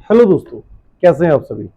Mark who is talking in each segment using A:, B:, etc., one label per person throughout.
A: Hello दोस्तों, कैसे हैं आप सभी।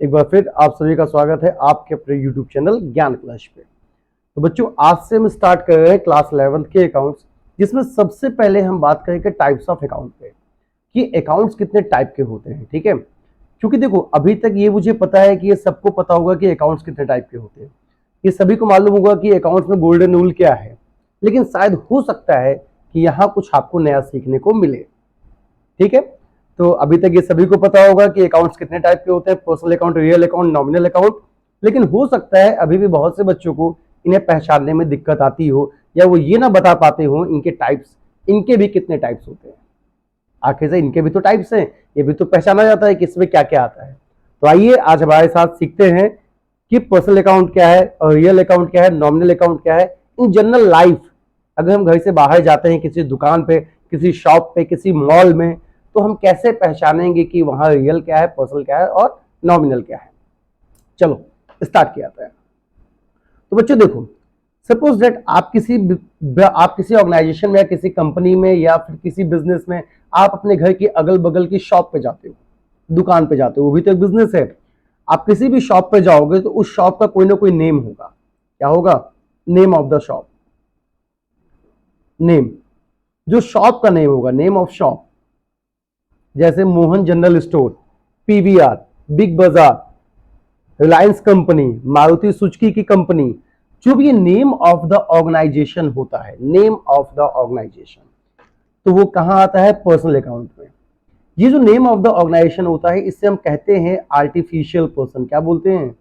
A: एक बार फिर आप सभी का स्वागत है आपके अपने यूट्यूब चैनल ज्ञान क्लश पे। तो बच्चों, आज से हम स्टार्ट कर रहे हैं क्लास 11th के अकाउंट्स, जिसमें सबसे पहले हम बात करेंगे टाइप्स ऑफ अकाउंट पे कि अकाउंट्स कितने टाइप के होते हैं। ठीक है, क्योंकि देखो अभी तक ये मुझे पता है कि ये सबको पता होगा कि अकाउंट्स कितने टाइप के होते हैं, ये सभी को मालूम होगा कि अकाउंट्स में गोल्डन रूल क्या है, लेकिन शायद हो सकता है कि यहाँ कुछ आपको नया सीखने को मिले। ठीक है, तो अभी तक ये सभी को पता होगा कि अकाउंट्स कितने टाइप के होते हैं, personal account, real account, nominal account. लेकिन हो सकता है अभी भी बहुत से बच्चों को इन्हें पहचानने में दिक्कत आती हो, या वो ये ना बता पाते हो इनके टाइप्स, इनके भी कितने टाइप्स होते हैं। आखिर से इनके भी तो टाइप्स हैं, ये भी तो पहचाना जाता है कि इसमें क्या क्या आता है। तो आइए आज हमारे साथ सीखते हैं कि पर्सनल अकाउंट क्या है और रियल अकाउंट क्या है, नॉमिनल अकाउंट क्या है। इन जनरल लाइफ अगर हम घर से बाहर जाते हैं, किसी दुकान पे, किसी शॉप पे, किसी मॉल में, तो हम कैसे पहचानेंगे कि वहां रियल क्या है, पर्सनल क्या है और नॉमिनल क्या है। चलो स्टार्ट किया जाता है। तो बच्चों देखो, सपोज दैट आप किसी ऑर्गेनाइजेशन में या किसी कंपनी में या फिर किसी बिजनेस में आप अपने घर की अगल बगल की शॉप पे जाते हो, दुकान पे जाते हो, वो भी तो एक बिजनेस है। आप किसी भी शॉप पे जाओगे तो उस शॉप का कोई ना कोई नेम होगा। क्या होगा? Name of the shop. Name, जो शॉप का नेम होगा, नेम ऑफ शॉप, जैसे Mohan general store, PVR, big बाजार, रिलायंस कंपनी, मारुति सुजुकी की कंपनी, जो भी ये नेम ऑफ द ऑर्गेनाइजेशन होता है, नेम ऑफ द ऑर्गेनाइजेशन, तो वो कहां आता है? पर्सनल अकाउंट में। ये जो नेम ऑफ द ऑर्गेनाइजेशन होता है, इससे हम कहते हैं आर्टिफिशियल पर्सन। क्या बोलते हैं?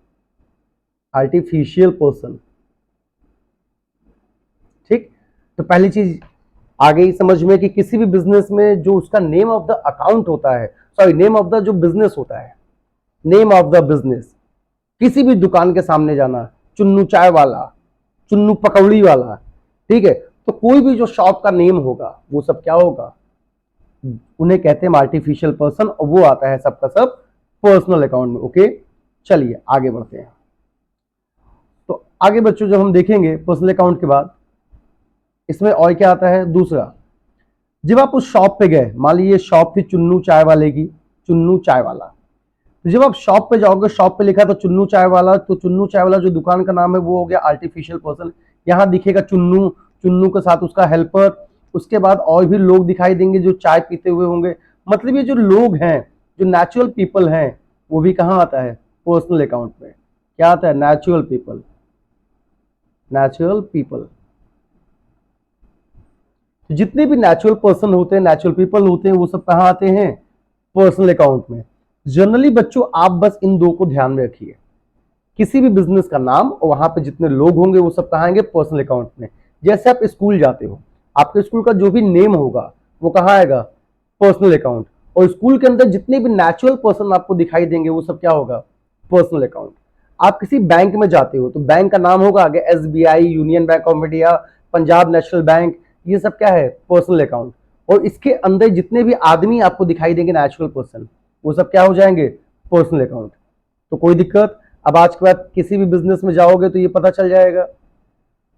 A: Artificial person. ठीक, तो पहली चीज आ गई समझ में कि किसी भी बिजनेस में जो उसका नेम ऑफ द अकाउंट होता है, सॉरी नेम ऑफ द जो बिजनेस होता है, नेम ऑफ द बिजनेस। किसी भी दुकान के सामने जाना, चुन्नू चाय वाला, चुन्नू पकौड़ी वाला, ठीक है, तो कोई भी जो शॉप का नेम होगा वो सब क्या होगा? उन्हें कहते हैं आर्टिफिशियल पर्सन, और वो आता है सबका सब पर्सनल अकाउंट में। ओके, चलिए आगे बढ़ते हैं। तो आगे बच्चों जब हम देखेंगे पर्सनल अकाउंट के बाद, इसमें और क्या आता है? दूसरा, जब आप उस शॉप पे गए, मान लीजिए शॉप थी चुन्नू चाय वाले की, चुन्नू चाय वाला, तो जब आप शॉप पे जाओगे, शॉप पे लिखा था चुन्नू चाय वाला, तो चुन्नू चाय वाला जो दुकान का नाम है वो हो गया आर्टिफिशियल पर्सन। यहाँ दिखेगा चुन्नू, चुन्नू के साथ उसका हेल्पर, उसके बाद और भी लोग दिखाई देंगे जो चाय पीते हुए होंगे। मतलब ये जो लोग हैं, जो नेचुरल पीपल हैं, वो भी कहाँ आता है? पर्सनल अकाउंट में। क्या आता है? Natural people. नेचुरल पीपल, जितने भी नेचुरल पर्सन होते हैं, नेचुरल पीपल होते हैं, वो सब कहाँ आते हैं? पर्सनल अकाउंट में। जनरली बच्चों आप बस इन दो को ध्यान में रखिए, किसी भी बिजनेस का नाम और वहां पे जितने लोग होंगे वो सब कहाँ आएंगे? पर्सनल अकाउंट में। जैसे आप स्कूल जाते हो, आपके स्कूल का जो भी नेम होगा वो कहाँ आएगा? Personal account. और स्कूल के अंदर जितने भी नेचुरल पर्सन आपको दिखाई देंगे वो सब क्या होगा? Personal account. आप किसी बैंक में जाते हो तो बैंक का नाम होगा आगे SBI, union bank of India, Punjab national bank, ये सब क्या है? Personal account. और इसके अंदर जितने भी आदमी आपको दिखाई देंगे नेचुरल पर्सन, वो सब क्या हो जाएंगे? Personal account. तो कोई दिक्कत? अब आज के बाद किसी भी बिजनेस में जाओगे तो ये पता चल जाएगा।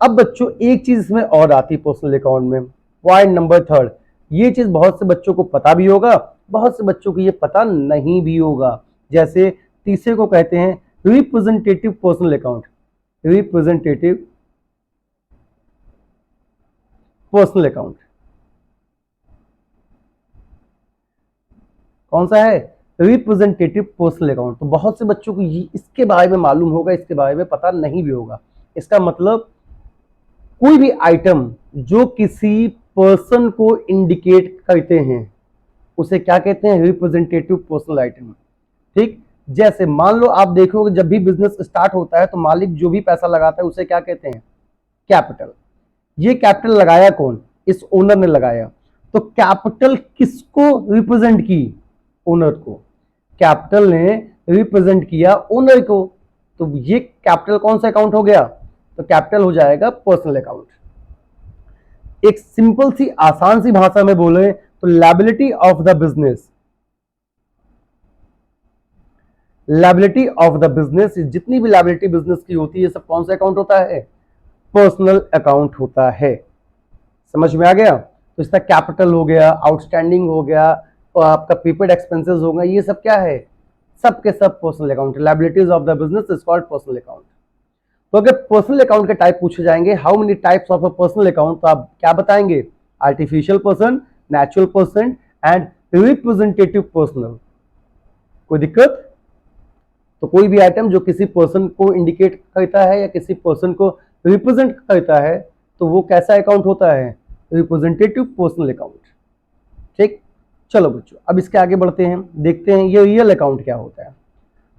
A: अब बच्चों एक चीज इसमें और आती है पर्सनल अकाउंट में, पॉइंट नंबर थर्ड। ये चीज बहुत से बच्चों को पता भी होगा, बहुत से बच्चों को ये पता नहीं भी होगा। जैसे तीसरे को कहते हैं representative personal account. Representative personal account कौन सा है? Representative personal account. तो बहुत से बच्चों को ये इसके बारे में मालूम होगा, इसके बारे में पता नहीं भी होगा। इसका मतलब कोई भी आइटम जो किसी पर्सन को इंडिकेट करते हैं उसे क्या कहते हैं? Representative personal item. ठीक, जैसे मान लो आप देखोगे जब भी बिजनेस स्टार्ट होता है तो मालिक जो भी पैसा लगाता है उसे क्या कहते हैं? कैपिटल। ये कैपिटल लगाया कौन? इस ओनर ने लगाया। तो कैपिटल किसको रिप्रेजेंट की? ओनर को। कैपिटल ने रिप्रेजेंट किया ओनर को, तो ये कैपिटल कौन सा अकाउंट हो गया? तो कैपिटल हो जाएगा पर्सनल अकाउंट। एक सिंपल सी आसान सी भाषा में बोले तो liability of the business, liability of the business, जितनी भी लायबिलिटी बिजनेस की होती है सब कौन सा अकाउंट होता है? पर्सनल अकाउंट होता है। समझ में आ गया? तो इसका कैपिटल हो गया, आउटस्टैंडिंग हो गया, आपका प्रीपेड एक्सपेंसेस होगा, ये सब क्या है, सब के सब personal account. Liabilities of the business is called personal account. तो अगर पर्सनल अकाउंट के टाइप पूछे जाएंगे, how many types of a personal account, तो आप क्या बताएंगे, artificial person, natural person and representative personal. कोई दिक्कत? तो कोई भी आइटम जो किसी पर्सन को इंडिकेट करता है या किसी पर्सन को रिप्रेजेंट करता है, तो वो कैसा अकाउंट होता है, रिप्रेजेंटेटिव पर्सनल अकाउंट। ठीक, चलो बच्चों अब इसके आगे बढ़ते हैं, देखते हैं ये रियल अकाउंट क्या होता है।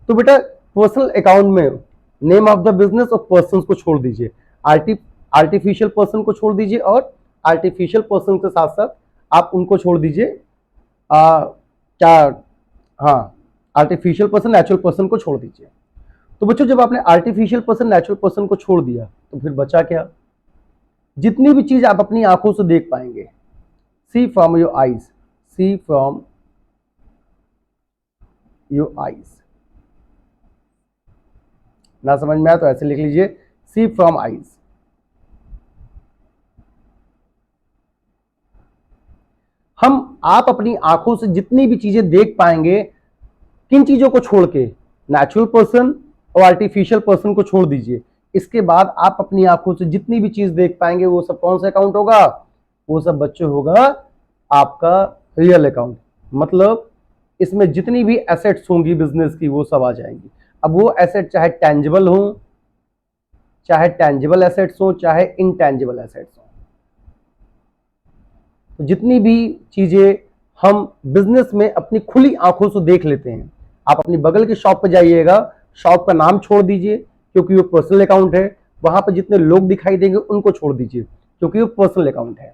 A: तो बेटा पर्सनल अकाउंट में नेम ऑफ द बिजनेस और पर्सन को छोड़ दीजिए, आर्टिफिशियल पर्सन को छोड़ दीजिए, और आर्टिफिशियल पर्सन के साथ साथ आप उनको छोड़ दीजिए, क्या, हाँ, आर्टिफिशियल पर्सन नेचुरल पर्सन को छोड़ दीजिए। तो बच्चों जब आपने आर्टिफिशियल पर्सन नेचुरल पर्सन को छोड़ दिया तो फिर बचा क्या, जितनी भी चीज आप अपनी आंखों से देख पाएंगे, see from your eyes, see from your eyes. ना समझ में आया तो ऐसे लिख लीजिए, सी फ्रॉम आईज। आप अपनी आंखों से जितनी भी चीजें देख पाएंगे, किन चीजों को छोड़ के, नेचुरल पर्सन और आर्टिफिशियल पर्सन को छोड़ दीजिए, इसके बाद आप अपनी आंखों से जितनी भी चीज देख पाएंगे वो सब कौन सा अकाउंट होगा, वो सब बच्चों होगा आपका रियल अकाउंट। मतलब इसमें जितनी भी एसेट्स होंगी बिजनेस की वो सब आ जाएंगी। अब वो एसेट चाहे टेंजिबल हो, चाहे टेंजिबल एसेट्स हो, चाहे इनटेंजिबल एसेट्स हो, तो जितनी भी चीजें हम बिजनेस में अपनी खुली आंखों से देख लेते हैं, आप अपनी बगल की शॉप पर जाइएगा, शॉप का नाम छोड़ दीजिए क्योंकि वो पर्सनल अकाउंट है, वहां पर जितने लोग दिखाई देंगे उनको छोड़ दीजिए क्योंकि वो पर्सनल अकाउंट है।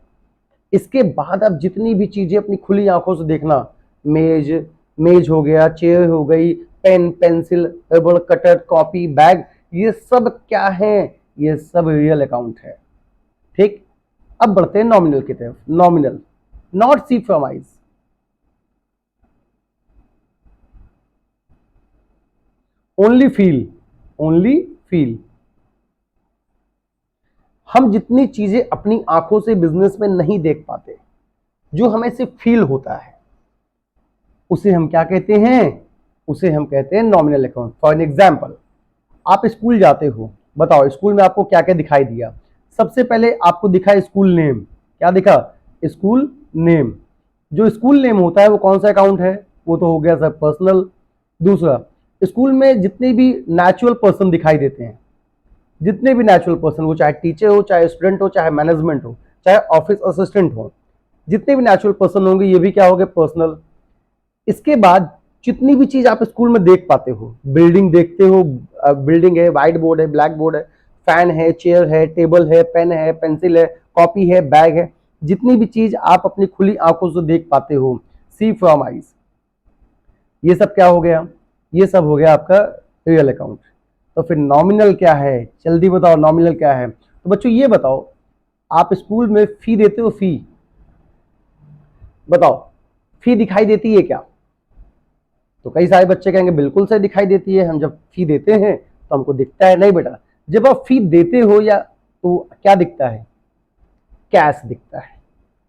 A: इसके बाद आप जितनी भी चीजें अपनी खुली आंखों से देखना, मेज हो गया, चेयर हो गई, पेन, पेंसिल, रबड़, कटर, कॉपी, बैग, ये सब क्या है, ये सब रियल अकाउंट है। ठीक, अब बढ़ते हैं नॉमिनल की तरफ। Nominal, not see from eyes, only feel, only feel. हम जितनी चीजें अपनी आंखों से बिजनेस में नहीं देख पाते, जो हमें सिर्फ फील होता है, उसे हम क्या कहते हैं, उसे हम कहते हैं nominal account. For an example, आप स्कूल जाते हो, बताओ स्कूल में आपको क्या क्या दिखाई दिया। सबसे पहले आपको दिखा स्कूल नेम, क्या दिखा, स्कूल नेम। जो स्कूल नेम होता है वो कौन सा अकाउंट है, वो तो हो गया सर पर्सनल। दूसरा, स्कूल में जितने भी नेचुरल पर्सन दिखाई देते हैं, जितने भी नेचुरल पर्सन, वो चाहे टीचर हो, चाहे स्टूडेंट हो, चाहे मैनेजमेंट हो, चाहे ऑफिस असिस्टेंट हो, जितने भी नेचुरल पर्सन होंगे ये भी क्या हो गए, पर्सनल। इसके बाद जितनी भी चीज आप स्कूल में देख पाते हो, बिल्डिंग देखते हो, बिल्डिंग है, व्हाइट बोर्ड है, ब्लैक बोर्ड है, फैन है, चेयर है, टेबल है, पेन है, पेंसिल है, कॉपी है, बैग है, जितनी भी चीज आप अपनी खुली आंखों से देख पाते हो, सी फ्रॉम आइज, ये सब क्या हो गया, ये सब हो गया आपका रियल अकाउंट। तो फिर नॉमिनल क्या है, जल्दी बताओ नॉमिनल क्या है। तो बच्चों ये बताओ, आप स्कूल में फी देते हो, फी बताओ, फी दिखाई देती है क्या। तो कई सारे बच्चे कहेंगे बिल्कुल सही दिखाई देती है, हम जब फी देते हैं तो हमको दिखता है। नहीं बेटा, जब आप फी देते हो या तो क्या दिखता है, कैश दिखता है।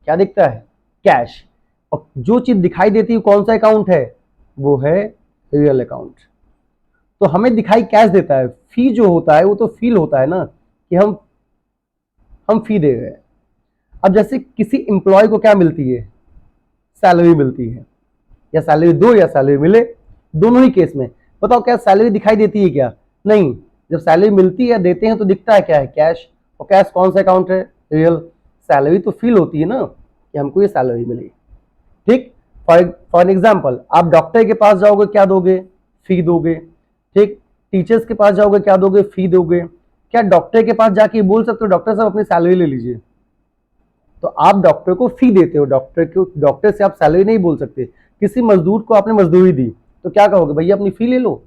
A: क्या दिखता है, कैश। और जो चीज दिखाई देती है कौन सा अकाउंट है, वो है रियल अकाउंट। तो हमें दिखाई कैश देता है, फी जो होता है वो तो फील होता है ना कि हम फी दे रहे हैं। अब जैसे किसी एम्प्लॉय को क्या मिलती है, सैलरी मिलती है, या सैलरी दो या सैलरी मिले, दोनों ही केस में बताओ क्या सैलरी दिखाई देती है क्या, नहीं। जब सैलरी मिलती है, देते हैं, तो दिखता है क्या है, कैश। और कैश कौन सा अकाउंट है, रियल। सैलरी तो फील होती है ना कि हमको ये सैलरी मिली। ठीक, फॉर एग्जाम्पल, आप डॉक्टर के पास जाओगे, क्या दोगे, फी दोगे। ठीक, टीचर्स के पास जाओगे, क्या दोगे, फी दोगे। क्या डॉक्टर के पास जाके बोल सकते हो डॉक्टर साहब अपनी सैलरी ले लीजिए, तो आप डॉक्टर को फी देते हो, डॉक्टर से आप सैलरी नहीं बोल सकते। किसी मजदूर को आपने मजदूरी दी तो क्या कहोगे, भैया अपनी फी ले लो,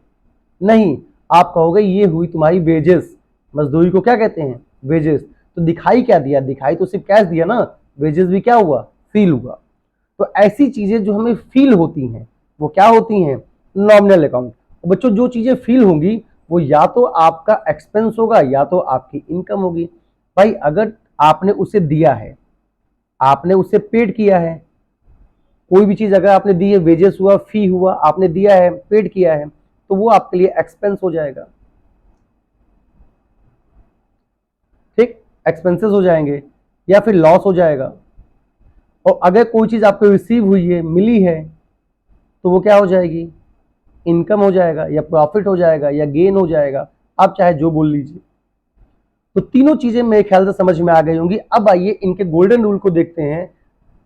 A: नहीं, आप कहोगे ये हुई तुम्हारी वेजेस। मजदूरी को क्या कहते हैं, वेजेस। तो दिखाई क्या दिया, दिखाई तो सिर्फ कैश दिया ना, वेजेस भी क्या हुआ, फील हुआ। तो ऐसी चीजें जो हमें फील होती हैं वो क्या होती हैं, नॉमिनल अकाउंट। बच्चों जो चीजें फील होंगी वो या तो आपका एक्सपेंस होगा या तो आपकी इनकम होगी। भाई अगर आपने उसे दिया है, आपने उसे पेड किया है, कोई भी चीज अगर आपने दी है, वेजेस हुआ, फी हुआ, आपने दिया है, पेड किया है, तो वो आपके लिए एक्सपेंस हो जाएगा। ठीक, एक्सपेंसेस हो जाएंगे या फिर लॉस हो जाएगा। और अगर कोई चीज आपको रिसीव हुई है, मिली है, तो वो क्या हो जाएगी, इनकम हो जाएगा या प्रॉफिट हो जाएगा या गेन हो जाएगा, आप चाहे जो बोल लीजिए। तो तीनों चीजें मेरे ख्याल से समझ में आ गई होंगी। अब आइए इनके गोल्डन रूल को देखते हैं।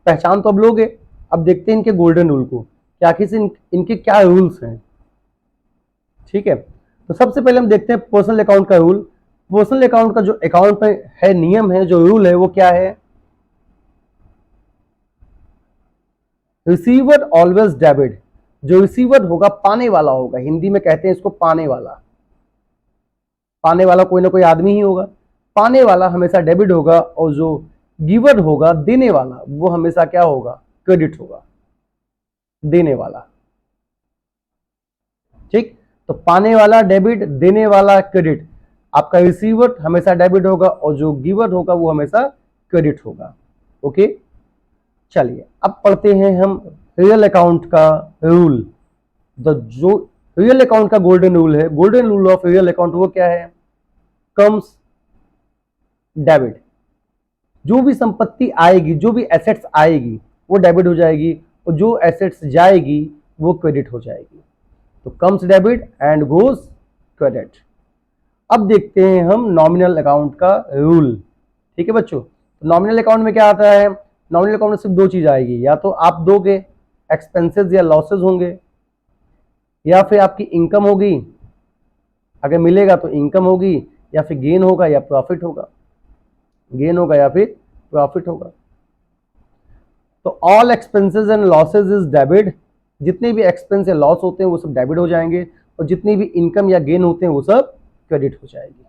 A: पहचान तो अब लोगे, अब देखते हैं इनके गोल्डन रूल को, कि आखिर से इनके क्या रूल्स हैं। ठीक है, तो सबसे पहले हम देखते हैं पर्सनल अकाउंट का रूल। पर्सनल अकाउंट का जो अकाउंट में है नियम है, जो रूल है, वो क्या है, रिसीवर ऑलवेज डेबिट। जो रिसीवर होगा पाने वाला होगा, हिंदी में कहते हैं इसको पाने वाला। पाने वाला कोई ना कोई आदमी ही होगा। पाने वाला हमेशा डेबिट होगा और जो गिवर होगा, देने वाला, वो हमेशा क्या होगा, क्रेडिट होगा, देने वाला। ठीक, तो पाने वाला डेबिट, देने वाला क्रेडिट। आपका रिसीवर हमेशा डेबिट होगा और जो गिवर होगा वो हमेशा क्रेडिट होगा। ओके, चलिए अब पढ़ते हैं हम रियल अकाउंट का रूल। जो रियल अकाउंट का गोल्डन रूल है, golden rule of real account, वो क्या है, कम्स डेबिट। जो भी संपत्ति आएगी, जो भी एसेट्स आएगी, वो डेबिट हो जाएगी, और जो एसेट्स जाएगी वो क्रेडिट हो जाएगी। तो comes debit and goes credit. अब देखते हैं हम नॉमिनल अकाउंट का रूल। ठीक है बच्चों, तो नॉमिनल अकाउंट में क्या आता है, नॉमिनल अकाउंट में सिर्फ दो चीज आएगी, या तो आप दोगे, एक्सपेंसेस या लॉसेस होंगे, या फिर आपकी इनकम होगी, अगर मिलेगा तो इनकम होगी, या फिर गेन होगा या प्रॉफिट होगा, गेन होगा या फिर प्रॉफिट होगा। तो all expenses and losses is debit. जितने भी एक्सपेंस या लॉस होते हैं वो सब डेबिट हो जाएंगे, और जितनी भी इनकम या गेन होते हैं वो सब क्रेडिट हो जाएगी।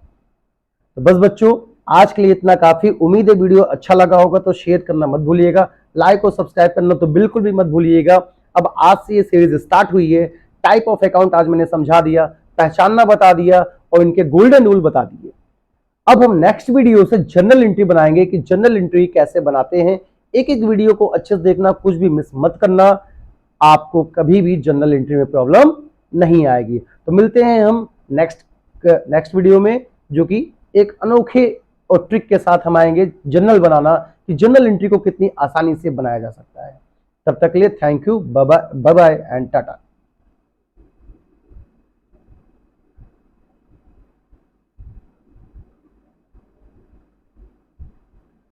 A: तो बस बच्चों, आज के लिए इतना काफी। उम्मीद है वीडियो अच्छा लगा होगा, तो शेयर करना मत भूलिएगा, लाइक और सब्सक्राइब करना तो बिल्कुल भी मत भूलिएगा। अब आज से ये सीरीज स्टार्ट हुई है। टाइप ऑफ अकाउंट आज मैंने समझा दिया, पहचानना बता दिया, और इनके गोल्डन रूल बता दिए। अब हम नेक्स्ट वीडियो से जर्नल एंट्री बनाएंगे कि जर्नल एंट्री कैसे बनाते हैं। एक एक वीडियो को अच्छे से देखना, कुछ भी मिस मत करना, आपको कभी भी जर्नल एंट्री में प्रॉब्लम नहीं आएगी। तो मिलते हैं हम नेक्स्ट वीडियो में, जो कि एक अनोखे और ट्रिक के साथ हम आएंगे जर्नल बनाना, कि जर्नल एंट्री को कितनी आसानी से बनाया जा सकता है। तब तक के लिए thank you, bye bye and Tata.